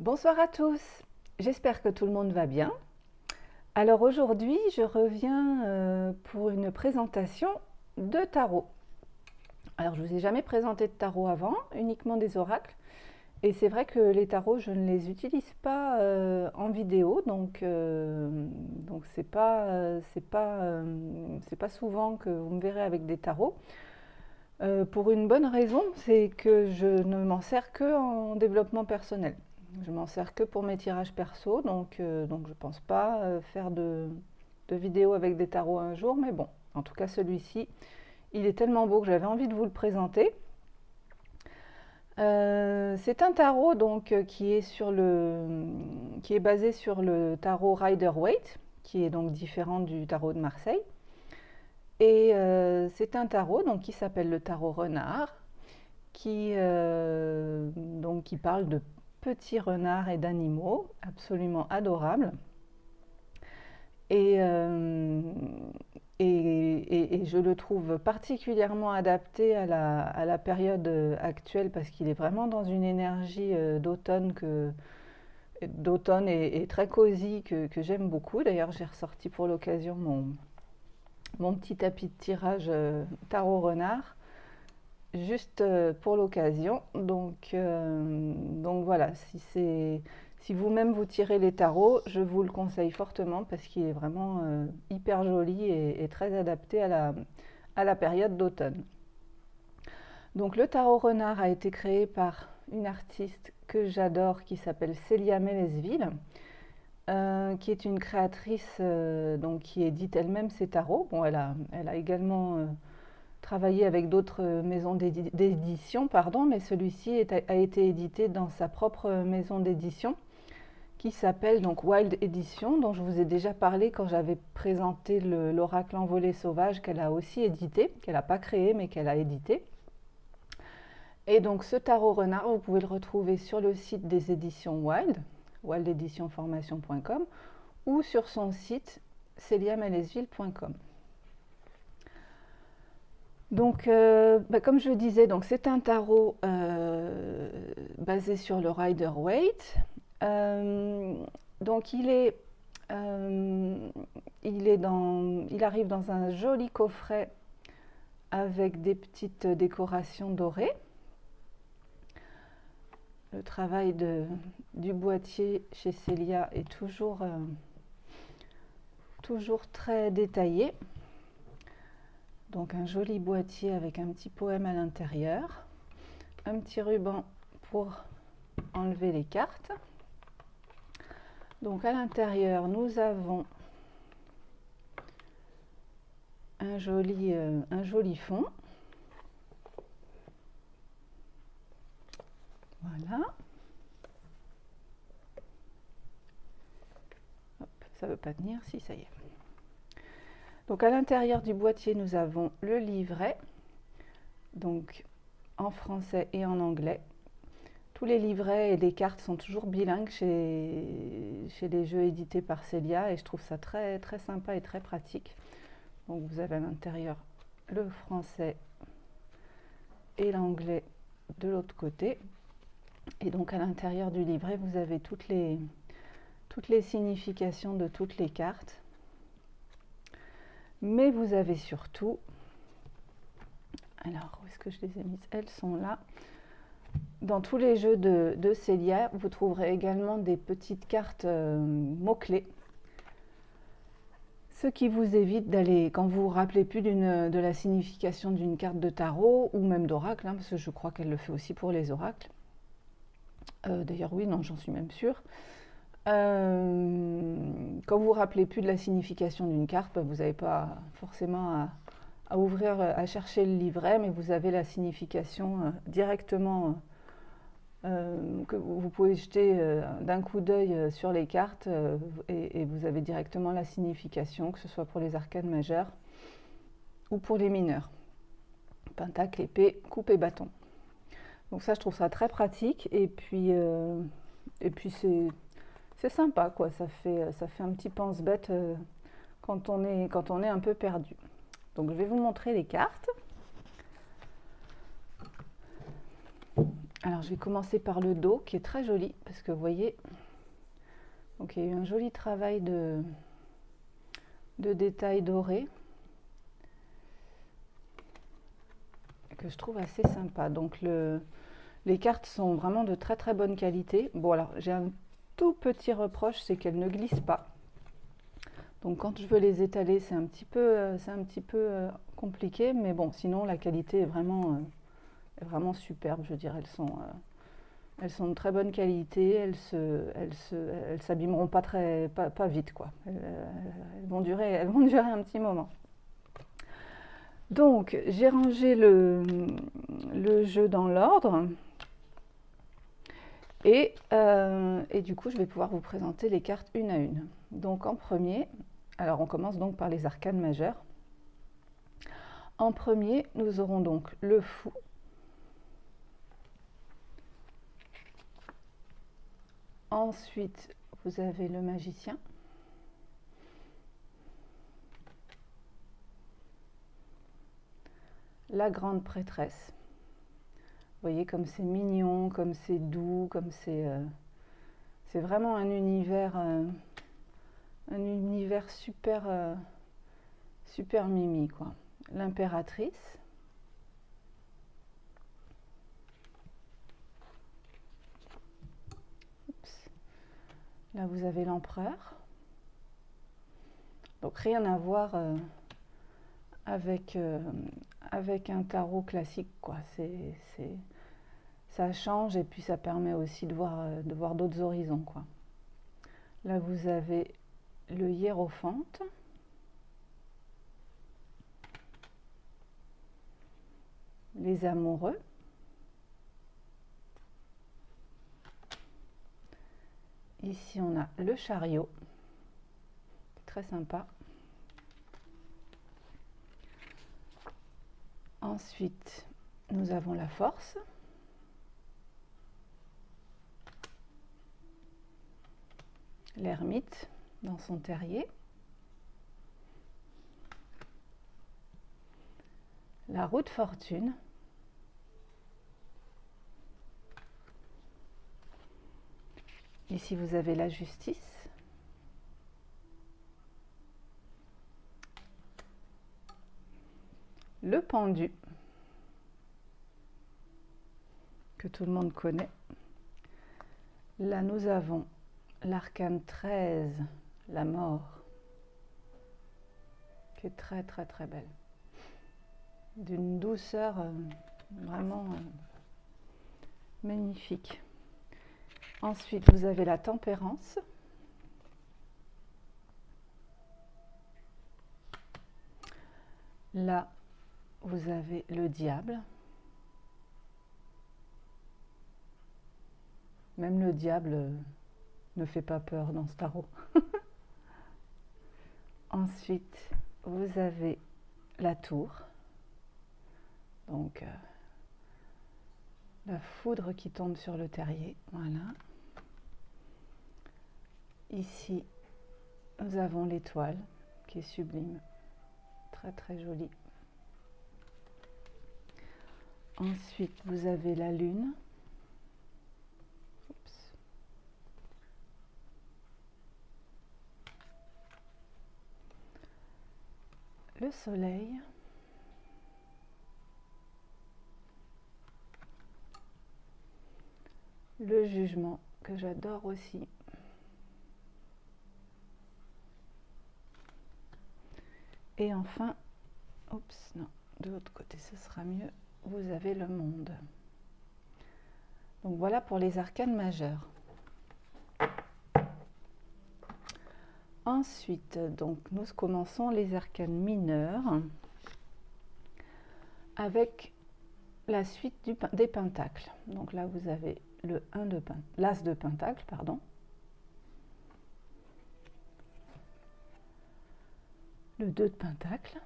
Bonsoir à tous, j'espère que tout le monde va bien. Alors aujourd'hui, je reviens pour une présentation de tarot. Alors je ne vous ai jamais présenté de tarot avant, uniquement des oracles. Et c'est vrai que les tarots, je ne les utilise pas en vidéo, donc c'est pas souvent que vous me verrez avec des tarots. Pour une bonne raison, c'est que je ne m'en sers que en développement personnel. Je m'en sers que pour mes tirages perso, donc je ne pense pas faire de vidéos avec des tarots un jour, mais bon, en tout cas celui-ci, il est tellement beau que j'avais envie de vous le présenter. C'est un tarot donc qui est basé sur le tarot Rider-Waite, qui est donc différent du tarot de Marseille. Et c'est un tarot donc, qui s'appelle le tarot renard, qui parle de petits renards et d'animaux absolument adorables. Et je le trouve particulièrement adapté à la période actuelle parce qu'il est vraiment dans une énergie d'automne et très cosy que j'aime beaucoup. D'ailleurs, j'ai ressorti pour l'occasion mon petit tapis de tirage tarot renard, juste pour l'occasion. Donc voilà, si vous-même vous tirez les tarots, je vous le conseille fortement parce qu'il est vraiment hyper joli et très adapté à la période d'automne. Donc le tarot renard a été créé par une artiste que j'adore qui s'appelle Célia Mélesville. Qui est une créatrice qui édite elle-même ses tarots. Bon, elle a également travaillé avec d'autres maisons d'édition, mais celui-ci a été édité dans sa propre maison d'édition qui s'appelle donc Wild Edition, dont je vous ai déjà parlé quand j'avais présenté l'oracle Envolée sauvage qu'elle a aussi édité, qu'elle n'a pas créé mais qu'elle a édité. Et donc ce tarot renard, vous pouvez le retrouver sur le site des éditions Wild, wildeditionformation.com, ou sur son site celiamelesville.com. Donc, comme je le disais, c'est un tarot basé sur le Rider-Waite. Donc il arrive dans un joli coffret avec des petites décorations dorées. Le travail du boîtier chez Célia est toujours très détaillé. Donc un joli boîtier avec un petit poème à l'intérieur, un petit ruban pour enlever les cartes. Donc à l'intérieur, nous avons un joli fond. Voilà. Hop, ça ne veut pas tenir, si, ça y est. Donc à l'intérieur du boîtier, nous avons le livret, donc en français et en anglais. Tous les livrets et les cartes sont toujours bilingues chez les jeux édités par Célia et je trouve ça très, très sympa et très pratique. Donc vous avez à l'intérieur le français et l'anglais de l'autre côté. Et donc à l'intérieur du livret, vous avez toutes les significations de toutes les cartes. Mais vous avez surtout, alors où est-ce que je les ai mises? Elles sont là. Dans tous les jeux de Célia, vous trouverez également des petites cartes mots-clés. Ce qui vous évite d'aller, quand vous vous rappelez plus de la signification d'une carte de tarot ou même d'oracle, parce que je crois qu'elle le fait aussi pour les oracles. D'ailleurs oui, non, j'en suis même sûre. Quand vous vous rappelez plus de la signification d'une carte, vous n'avez pas forcément à ouvrir, à chercher le livret, mais vous avez la signification directement que vous pouvez jeter d'un coup d'œil sur les cartes et vous avez directement la signification, que ce soit pour les arcanes majeures ou pour les mineurs. Pentacle, épée, coupe et bâton. Donc ça, je trouve ça très pratique et puis c'est sympa, quoi. Ça fait un petit pense-bête quand on est un peu perdu. Donc je vais vous montrer les cartes. Alors je vais commencer par le dos qui est très joli parce que vous voyez, donc il y a eu un joli travail de détails dorés que je trouve assez sympa. Donc les cartes sont vraiment de très très bonne qualité. Bon alors j'ai un tout petit reproche, c'est qu'elles ne glissent pas. Donc quand je veux les étaler, c'est un petit peu compliqué, mais bon, sinon la qualité est vraiment superbe. Je dirais, elles sont de très bonne qualité. Elles s'abîmeront pas vite, quoi. Elles vont durer un petit moment. Donc j'ai rangé le jeu dans l'ordre. Et du coup, je vais pouvoir vous présenter les cartes une à une. Donc en premier, alors on commence donc par les arcanes majeures. En premier, nous aurons donc le fou. Ensuite, vous avez le magicien. La grande prêtresse. Vous voyez comme c'est mignon, comme c'est doux, comme c'est vraiment un univers super super mimi, quoi. L'impératrice. Là, vous avez l'empereur. Donc rien à voir avec un tarot classique, quoi. Ça change et puis ça permet aussi de voir d'autres horizons, quoi. Là, vous avez le hiérophante. Les amoureux. Ici, on a le chariot. Très sympa. Ensuite, nous avons la force. L'ermite dans son terrier. La roue de fortune. Ici, vous avez la justice. Le pendu, que tout le monde connaît. Là, nous avons l'arcane 13, la mort, qui est très très très belle. D'une douceur vraiment magnifique. Ensuite, vous avez la tempérance. Là, vous avez le diable. Même le diable ne fait pas peur dans ce tarot. Ensuite, vous avez la tour. Donc, la foudre qui tombe sur le terrier. Voilà. Ici, nous avons l'étoile qui est sublime. Très très jolie. Ensuite, vous avez la lune. Oups. Le soleil. Le jugement, que j'adore aussi. Et enfin, oups, non, de l'autre côté, ce sera mieux. Vous avez le monde. Donc voilà pour les arcanes majeures. Ensuite, donc, nous commençons les arcanes mineures avec la suite des pentacles. Donc là, vous avez le 1 de l'as de pentacle, pardon. Le 2 de pentacle.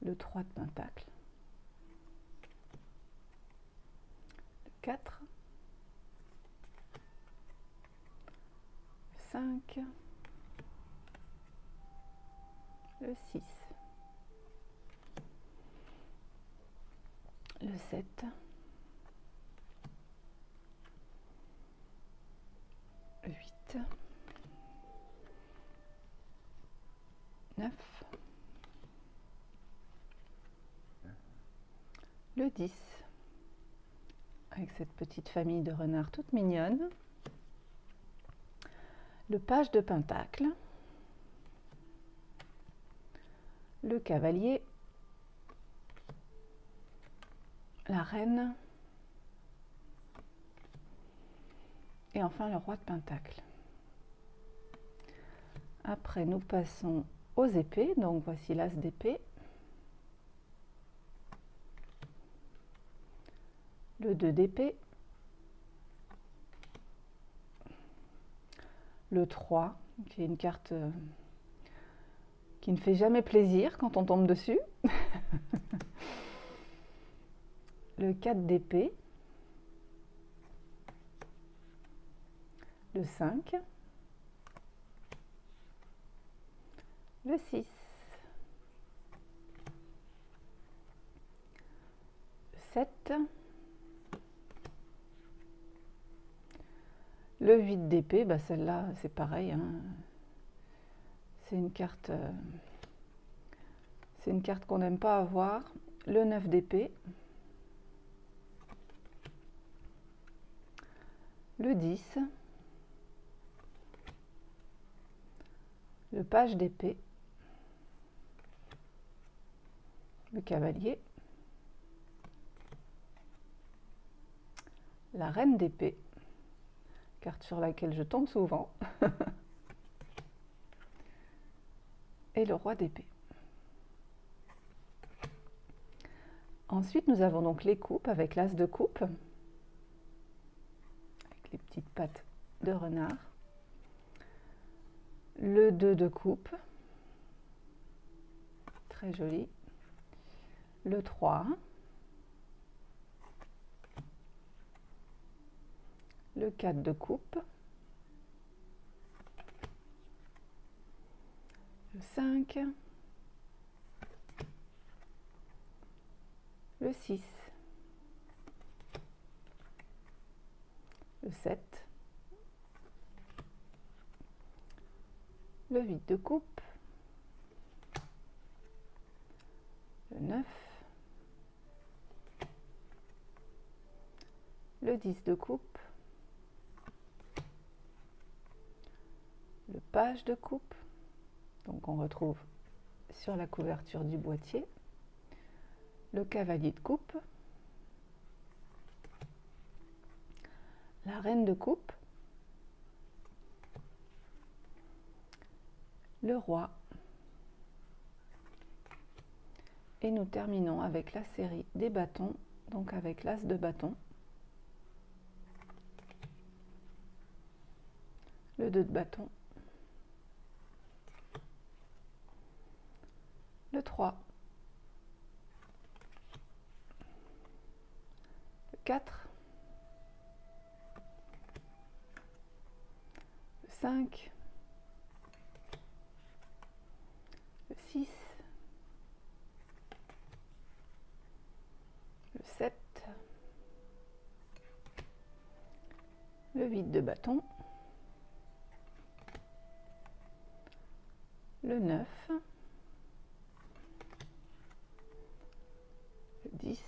Le 3 de pentacle. Le 4. Le 5. Le 6. le 7, le 8, 9, le 10, avec cette petite famille de renards toute mignonne, le page de pentacle, le cavalier, la reine et enfin le roi de pentacle. Après, nous passons aux épées. Donc voici l'as d'épée, le 2 d'épée, le 3, qui est une carte qui ne fait jamais plaisir quand on tombe dessus, le 4 d'épée, le 5, le 6, le 7, le 8 d'épée, bah celle-là c'est pareil, hein. C'est une carte qu'on n'aime pas avoir, le 9 d'épée, le 10, le page d'épée, le cavalier, la reine d'épée, carte sur laquelle je tombe souvent, et le roi d'épée. Ensuite, nous avons donc les coupes avec l'as de coupe, avec les petites pattes de renard, le 2 de coupe, très joli, le 3, le 4 de coupe, le 5, le 6, le 7, le 8 de coupe, le 9, le 10 de coupe, le page de coupe, donc on retrouve sur la couverture du boîtier, le cavalier de coupe, la reine de coupe, le roi, et nous terminons avec la série des bâtons, donc avec l'as de bâton, le 2 de bâton, le 3, le 4, le 5, le 6, le 7, le 8 de bâton, le 9, le 10,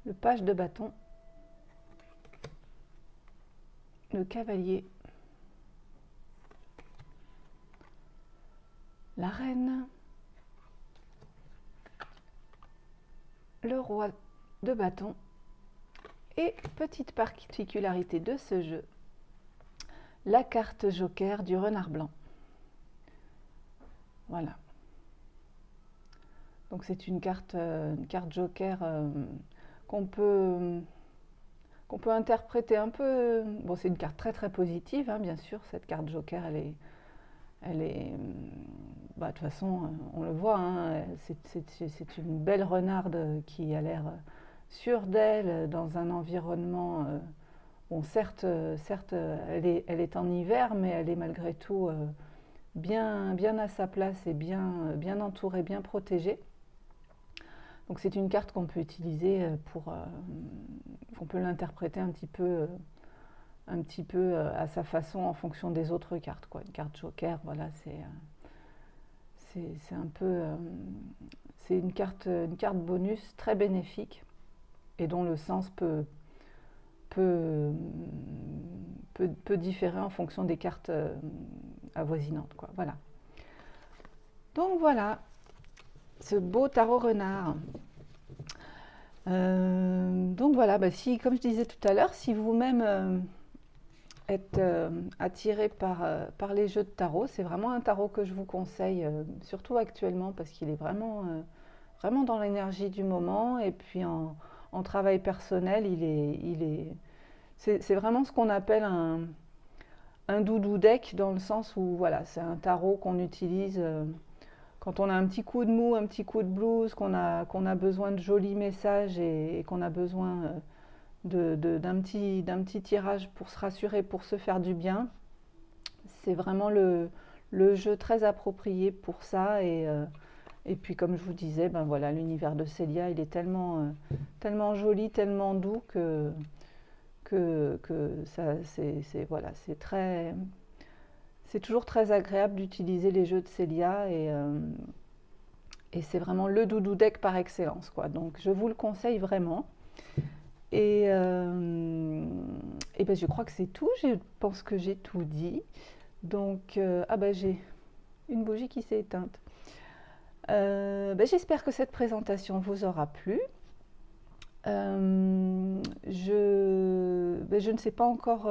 le page de bâton, le cavalier, la reine, le roi de bâton et, petite particularité de ce jeu, la carte joker du renard blanc. Voilà. Donc c'est une carte joker qu'on peut interpréter un peu. Bon, c'est une carte très très positive, hein, bien sûr. Cette carte joker, elle est bah, de toute façon, on le voit, hein, c'est une belle renarde qui a l'air sûre d'elle dans un environnement. Bon, certes, elle est en hiver, mais elle est malgré tout bien à sa place et bien entourée, bien protégée. Donc c'est une carte qu'on peut utiliser qu'on peut l'interpréter un petit peu à sa façon en fonction des autres cartes, quoi. Une carte joker, voilà, c'est un peu, c'est une carte bonus très bénéfique et dont le sens peut, peut différer en fonction des cartes avoisinantes, quoi. Voilà. Donc voilà, ce beau tarot renard. Donc voilà, bah si, comme je disais tout à l'heure, si vous-même êtes attiré par les jeux de tarot, c'est vraiment un tarot que je vous conseille, surtout actuellement, parce qu'il est vraiment dans l'énergie du moment. Et puis en travail personnel, c'est vraiment ce qu'on appelle un doudou deck, dans le sens où voilà, c'est un tarot qu'on utilise quand on a un petit coup de mou, un petit coup de blues, qu'on a besoin de jolis messages et qu'on a besoin d'un petit tirage pour se rassurer, pour se faire du bien. C'est vraiment le jeu très approprié pour ça. Et puis comme je vous disais, ben voilà, l'univers de Célia, il est tellement joli, tellement doux que ça, voilà, c'est toujours très agréable d'utiliser les jeux de Célia et c'est vraiment le doudou deck par excellence, quoi. Donc je vous le conseille vraiment. Et ben je crois que c'est tout. Je pense que j'ai tout dit. Donc ah ben j'ai une bougie qui s'est éteinte. Ben j'espère que cette présentation vous aura plu. Je ne sais pas encore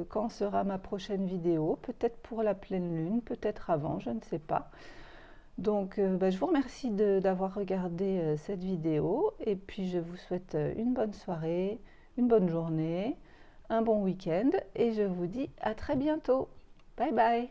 quand sera ma prochaine vidéo, peut-être pour la pleine lune, peut-être avant, je ne sais pas. Donc je vous remercie d'avoir regardé cette vidéo et puis je vous souhaite une bonne soirée, une bonne journée, un bon week-end et je vous dis à très bientôt. Bye bye!